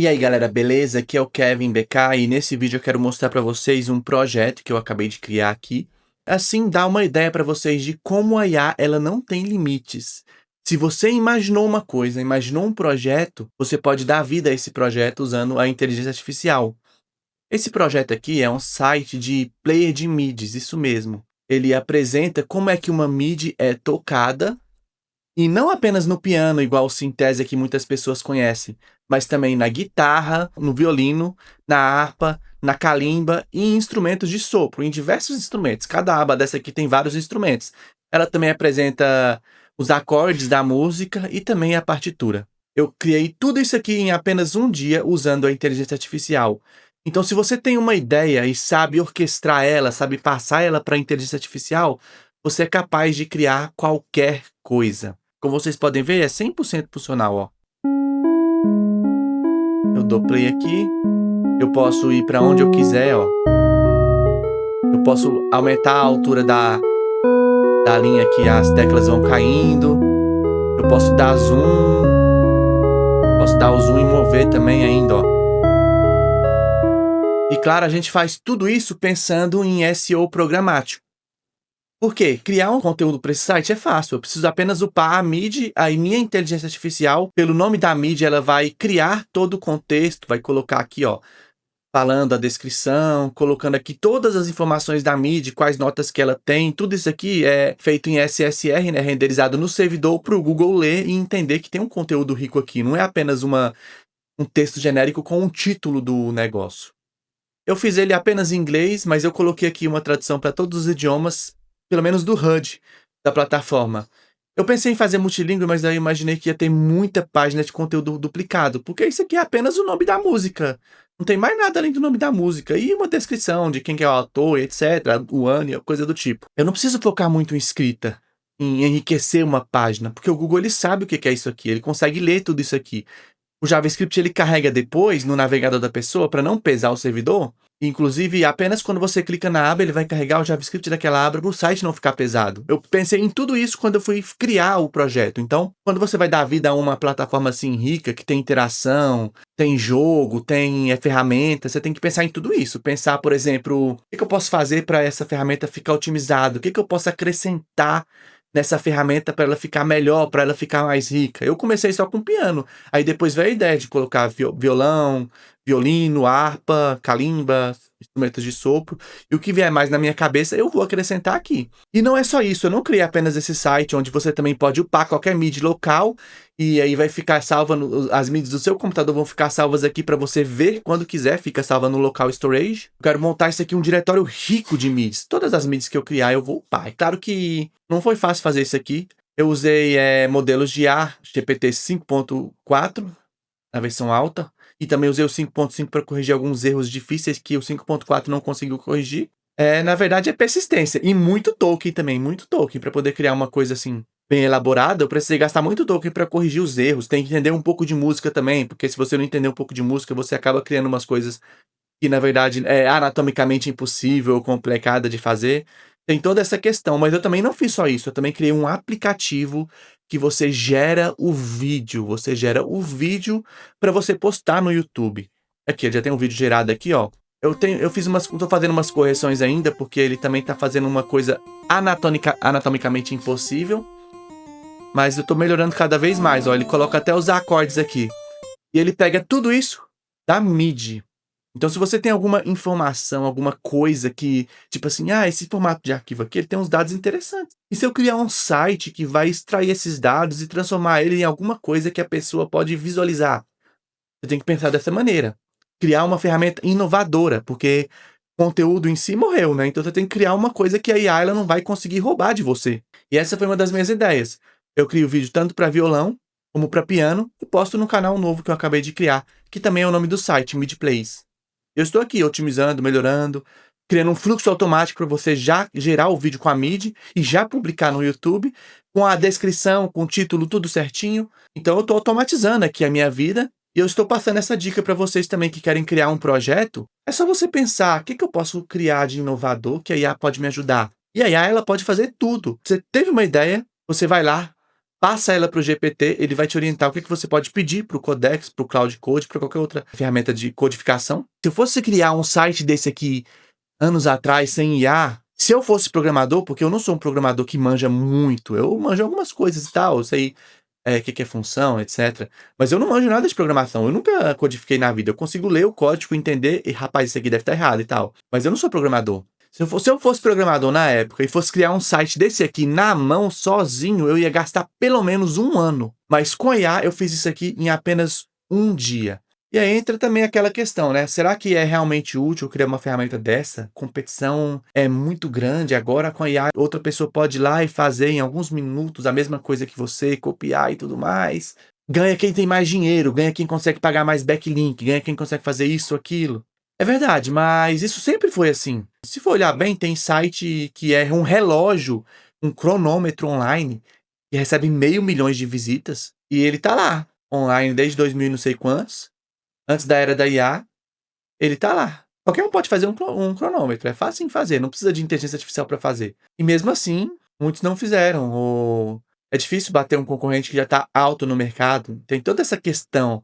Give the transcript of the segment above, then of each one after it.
E aí galera, beleza? Aqui é o Kevin BK e nesse vídeo eu quero mostrar para vocês um projeto que eu acabei de criar aqui. Assim, dar uma ideia para vocês de como a IA ela não tem limites. Se você imaginou uma coisa, imaginou um projeto, você pode dar vida a esse projeto usando a inteligência artificial. Esse projeto aqui é um site de player de MIDIs, isso mesmo. Ele apresenta como é que uma MIDI é tocada e não apenas no piano, igual o Synthesizer que muitas pessoas conhecem, mas também na guitarra, no violino, na harpa, na calimba e em instrumentos de sopro, em diversos instrumentos. Cada aba dessa aqui tem vários instrumentos. Ela também apresenta os acordes da música e também a partitura. Eu criei tudo isso aqui em apenas um dia usando a inteligência artificial. Então, se você tem uma ideia e sabe orquestrar ela, sabe passar ela para a inteligência artificial, você é capaz de criar qualquer coisa. Como vocês podem ver, é 100% funcional, ó. Eu dou play aqui, eu posso ir para onde eu quiser, ó. Eu posso aumentar a altura da linha que as teclas vão caindo. Eu posso dar zoom. Posso dar o zoom e mover também ainda, ó. E claro, a gente faz tudo isso pensando em SEO programático. Por quê? Criar um conteúdo para esse site é fácil, eu preciso apenas upar a MIDI, aí minha inteligência artificial, pelo nome da MIDI, ela vai criar todo o contexto, vai colocar aqui, ó, falando a descrição, colocando aqui todas as informações da MIDI, quais notas que ela tem, tudo isso aqui é feito em SSR, né, renderizado no servidor para o Google ler e entender que tem um conteúdo rico aqui, não é apenas um texto genérico com um título do negócio. Eu fiz ele apenas em inglês, mas eu coloquei aqui uma tradução para todos os idiomas, pelo menos do HUD da plataforma. Eu pensei em fazer multilíngua, mas aí eu imaginei que ia ter muita página de conteúdo duplicado, porque isso aqui é apenas o nome da música. Não tem mais nada além do nome da música e uma descrição de quem que é o autor, etc, o ano, coisa do tipo. Eu não preciso focar muito em escrita, em enriquecer uma página, porque o Google ele sabe o que é isso aqui, ele consegue ler tudo isso aqui. O JavaScript ele carrega depois no navegador da pessoa para não pesar o servidor. Inclusive, apenas quando você clica na aba, ele vai carregar o JavaScript daquela aba para o site não ficar pesado. Eu pensei em tudo isso quando eu fui criar o projeto. Então, quando você vai dar vida a uma plataforma assim rica, que tem interação, tem jogo, tem ferramenta, você tem que pensar em tudo isso. Pensar, por exemplo, o que eu posso fazer para essa ferramenta ficar otimizada? O que eu posso acrescentar nessa ferramenta para ela ficar melhor, para ela ficar mais rica. Eu comecei só com piano, aí depois veio a ideia de colocar violão, violino, harpa, calimba, instrumentos de sopro, e o que vier mais na minha cabeça eu vou acrescentar aqui. E não é só isso, eu não criei apenas esse site onde você também pode upar qualquer MIDI local, e aí vai ficar salva, as MIDIs do seu computador vão ficar salvas aqui para você ver quando quiser, fica salva no local storage. Eu quero montar isso aqui um diretório rico de MIDIs. Todas as MIDIs que eu criar eu vou upar. É claro que não foi fácil fazer isso aqui. Eu usei modelos de IA GPT 5.4, na versão alta, e também usei o 5.5 para corrigir alguns erros difíceis que o 5.4 não conseguiu corrigir. Na verdade é persistência e muito token também, muito token. Para poder criar uma coisa assim bem elaborada, eu precisei gastar muito token para corrigir os erros. Tem que entender um pouco de música também, porque se você não entender um pouco de música, você acaba criando umas coisas que na verdade é anatomicamente impossível ou complicada de fazer. Tem toda essa questão, mas eu também não fiz só isso, eu também criei um aplicativo que você gera o vídeo para você postar no YouTube. Aqui, eu já tenho um vídeo gerado aqui, ó. Eu tô fazendo umas correções ainda, porque ele também tá fazendo uma coisa anatomicamente impossível, mas eu tô melhorando cada vez mais, ó. Ele coloca até os acordes aqui. E ele pega tudo isso da MIDI. Então, se você tem alguma informação, alguma coisa que, tipo assim, esse formato de arquivo aqui, ele tem uns dados interessantes. E se eu criar um site que vai extrair esses dados e transformar ele em alguma coisa que a pessoa pode visualizar? Você tem que pensar dessa maneira. Criar uma ferramenta inovadora, porque conteúdo em si morreu, né? Então, você tem que criar uma coisa que a IA ela não vai conseguir roubar de você. E essa foi uma das minhas ideias. Eu crio vídeo tanto para violão, como para piano, e posto no canal novo que eu acabei de criar, que também é o nome do site, MIDI Plays. Eu estou aqui otimizando, melhorando, criando um fluxo automático para você já gerar o vídeo com a MIDI e já publicar no YouTube, com a descrição, com o título, tudo certinho. Então eu estou automatizando aqui a minha vida e eu estou passando essa dica para vocês também que querem criar um projeto. É só você pensar, o que eu posso criar de inovador que a IA pode me ajudar? E a IA ela pode fazer tudo. Você teve uma ideia, você vai lá, passa ela para o GPT, ele vai te orientar o que você pode pedir para o Codex, para o Cloud Code, para qualquer outra ferramenta de codificação. Se eu fosse criar um site desse aqui anos atrás, sem IA, se eu fosse programador, porque eu não sou um programador que manja muito, eu manjo algumas coisas e tal, eu sei o que é função, etc. Mas eu não manjo nada de programação, eu nunca codifiquei na vida. Eu consigo ler o código, entender, e rapaz, isso aqui deve estar errado e tal. Mas eu não sou programador. Se eu fosse programador na época e fosse criar um site desse aqui na mão, sozinho, eu ia gastar pelo menos 1 ano. Mas com a IA, eu fiz isso aqui em apenas 1 dia. E aí entra também aquela questão, né? Será que é realmente útil criar uma ferramenta dessa? Competição é muito grande. Agora com a IA, outra pessoa pode ir lá e fazer em alguns minutos a mesma coisa que você, copiar e tudo mais. Ganha quem tem mais dinheiro, ganha quem consegue pagar mais backlink, ganha quem consegue fazer isso, aquilo. É verdade, mas isso sempre foi assim. Se for olhar bem, tem site que é um relógio, um cronômetro online, que recebe 500 mil de visitas, e ele tá lá, online desde 2000 e não sei quantos. Antes da era da IA, ele tá lá. Qualquer um pode fazer um cronômetro, é fácil em fazer, não precisa de inteligência artificial para fazer. E mesmo assim, muitos não fizeram, ou é difícil bater um concorrente que já tá alto no mercado, tem toda essa questão.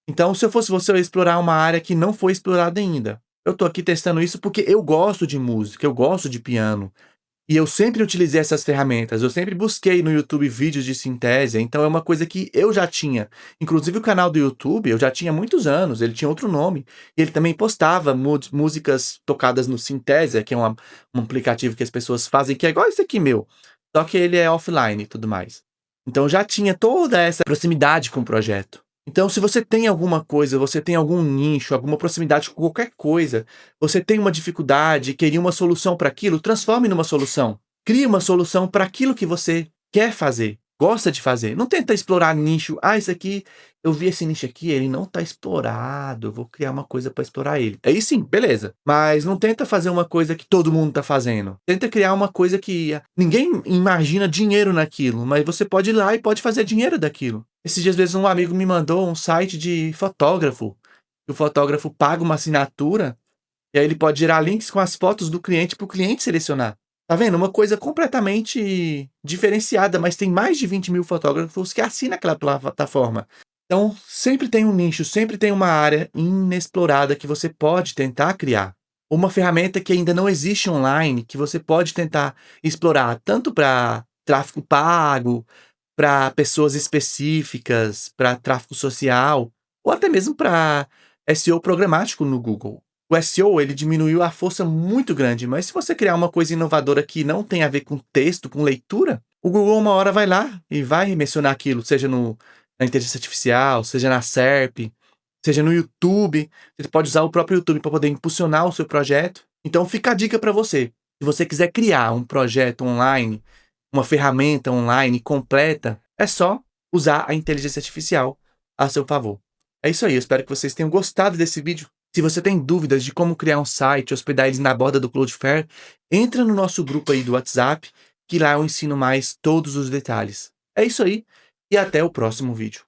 Então, se eu fosse você, eu ia explorar uma área que não foi explorada ainda. Eu tô aqui testando isso porque eu gosto de música, eu gosto de piano. E eu sempre utilizei essas ferramentas, eu sempre busquei no YouTube vídeos de sintésia, então é uma coisa que eu já tinha. Inclusive o canal do YouTube, eu já tinha há muitos anos, ele tinha outro nome. E ele também postava músicas tocadas no Synthesia, que é um aplicativo que as pessoas fazem, que é igual esse aqui meu, só que ele é offline e tudo mais. Então eu já tinha toda essa proximidade com o projeto. Então, se você tem alguma coisa, você tem algum nicho, alguma proximidade com qualquer coisa, você tem uma dificuldade, queria uma solução para aquilo, transforme numa solução. Crie uma solução para aquilo que você quer fazer, gosta de fazer. Não tenta explorar nicho. Ah, isso aqui, eu vi esse nicho aqui, ele não está explorado, eu vou criar uma coisa para explorar ele. Aí sim, beleza. Mas não tenta fazer uma coisa que todo mundo está fazendo. Tenta criar uma coisa que ninguém imagina dinheiro naquilo, mas você pode ir lá e pode fazer dinheiro daquilo. Esses dias, vezes, um amigo me mandou um site de fotógrafo. O fotógrafo paga uma assinatura e aí ele pode gerar links com as fotos do cliente para o cliente selecionar. Tá vendo? Uma coisa completamente diferenciada, mas tem mais de 20 mil fotógrafos que assinam aquela plataforma. Então, sempre tem um nicho, sempre tem uma área inexplorada que você pode tentar criar. Uma ferramenta que ainda não existe online, que você pode tentar explorar, tanto para tráfego pago, para pessoas específicas, para tráfego social, ou até mesmo para SEO programático no Google. O SEO, ele diminuiu a força muito grande, mas se você criar uma coisa inovadora que não tem a ver com texto, com leitura, o Google uma hora vai lá e vai mencionar aquilo, seja na inteligência artificial, seja na SERP, seja no YouTube. Você pode usar o próprio YouTube para poder impulsionar o seu projeto. Então fica a dica para você. Se você quiser criar um projeto online, uma ferramenta online completa, é só usar a inteligência artificial a seu favor. É isso aí, eu espero que vocês tenham gostado desse vídeo. Se você tem dúvidas de como criar um site, hospedar eles na borda do Cloudflare, entra no nosso grupo aí do WhatsApp, que lá eu ensino mais todos os detalhes. É isso aí, e até o próximo vídeo.